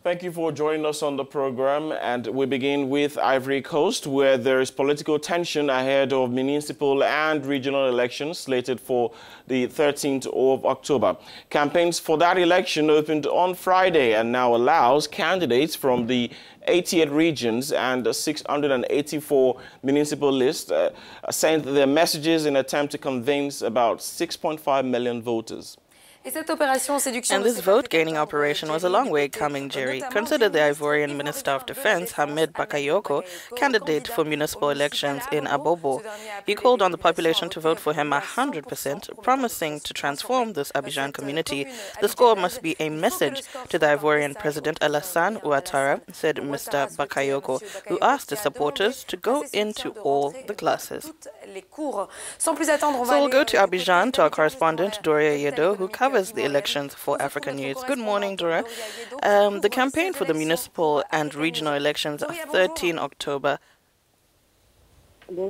Thank you for joining us on the program, and we begin with Ivory Coast, where there is political tension ahead of municipal and regional elections slated for the 13th of October. Campaigns for that election opened on Friday and now allows candidates from the 88 regions and 684 municipal lists send their messages in an attempt to convince about 6.5 million voters. And this vote-gaining operation was a long way coming, Jerry. Consider the Ivorian Minister of Defense, Hamid Bakayoko, candidate for municipal elections in Abobo. He called on the population to vote for him 100%, promising to transform this Abidjan community. The score must be a message to the Ivorian President Alassane Ouattara, said Mr. Bakayoko, who asked his supporters to go into all the classes. So we'll go to Abidjan to our correspondent, Doria Yedo, who covers the elections for Africanews. Good morning, Dora. The campaign for the municipal and regional elections are 13 October. So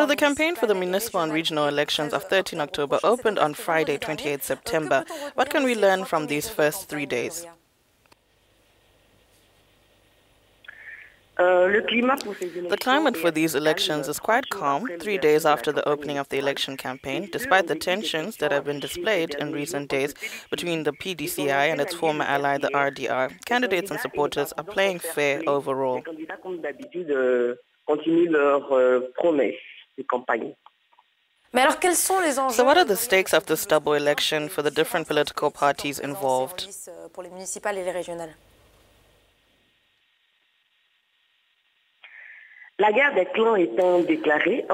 the campaign for the municipal and regional elections of 13 October opened on Friday, 28 September. What can we learn from these first 3 days? The climate for these elections is quite calm 3 days after the opening of the election campaign, despite the tensions that have been displayed in recent days between the PDCI and its former ally, the RDR. Candidates and supporters are playing fair overall. So what are the stakes of this double election for the different political parties involved?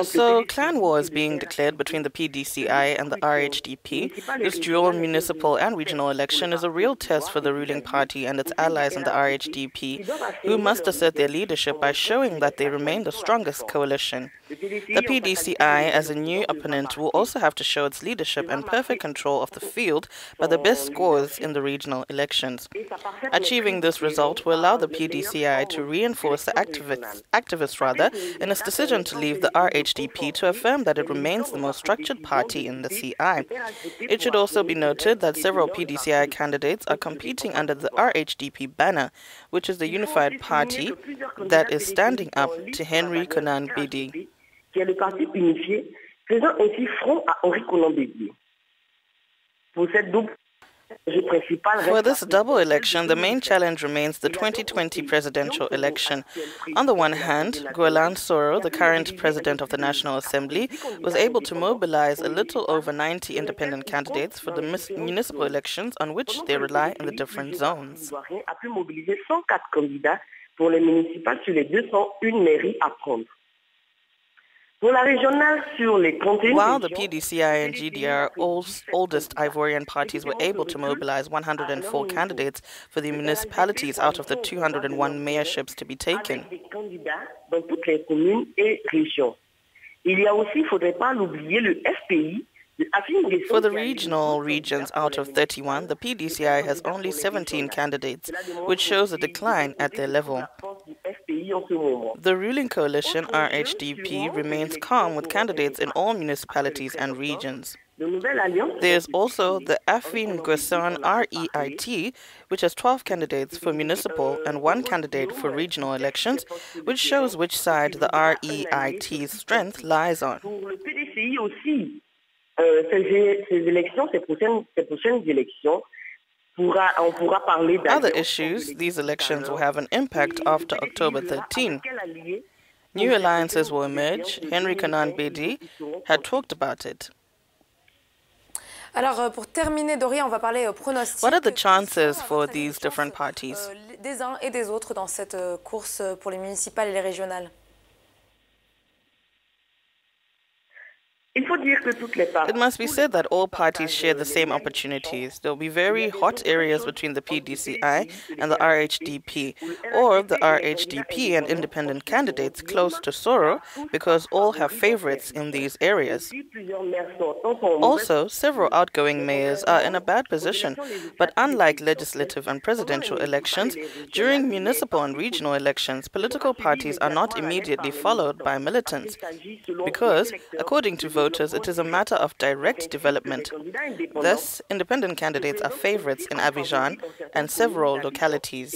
So, clan war is being declared between the PDCI and the RHDP. This dual municipal and regional election is a real test for the ruling party and its allies in the RHDP, who must assert their leadership by showing that they remain the strongest coalition. The PDCI, as a new opponent, will also have to show its leadership and perfect control of the field by the best scores in the regional elections. Achieving this result will allow the PDCI to reinforce the activists in its decision to leave the RHDP to affirm that it remains the most structured party in the CI. It should also be noted that several PDCI candidates are competing under the RHDP banner, which is the unified party that is standing up to Henry Konan Bedi. For this double election, the main challenge remains the 2020 presidential election. On the one hand, Guelan Soro, the current president of the National Assembly, was able to mobilize a little over 90 independent candidates for the municipal elections on which they rely in the different zones. While the PDCI and GDR, oldest Ivorian parties, were able to mobilize 104 candidates for the municipalities out of the 201 mayorships to be taken. For the regional regions out of 31, the PDCI has only 17 candidates, which shows a decline at their level. The ruling coalition, RHDP, remains calm with candidates in all municipalities and regions. There is also the Afin-Gwesan REIT, which has 12 candidates for municipal and 1 candidate for regional elections, which shows which side the REIT's strength lies on. Other issues, these elections will have an impact after October 13. New alliances will emerge. Henry Konan Bedi had talked about it. What are the chances for these different parties? It must be said that all parties share the same opportunities. There will be very hot areas between the PDCI and the RHDP, or the RHDP and independent candidates close to Soro, because all have favorites in these areas. Also, several outgoing mayors are in a bad position, but unlike legislative and presidential elections, during municipal and regional elections, political parties are not immediately followed by militants, because, according to voters, it is a matter of direct development. Thus, independent candidates are favorites in Abidjan and several localities.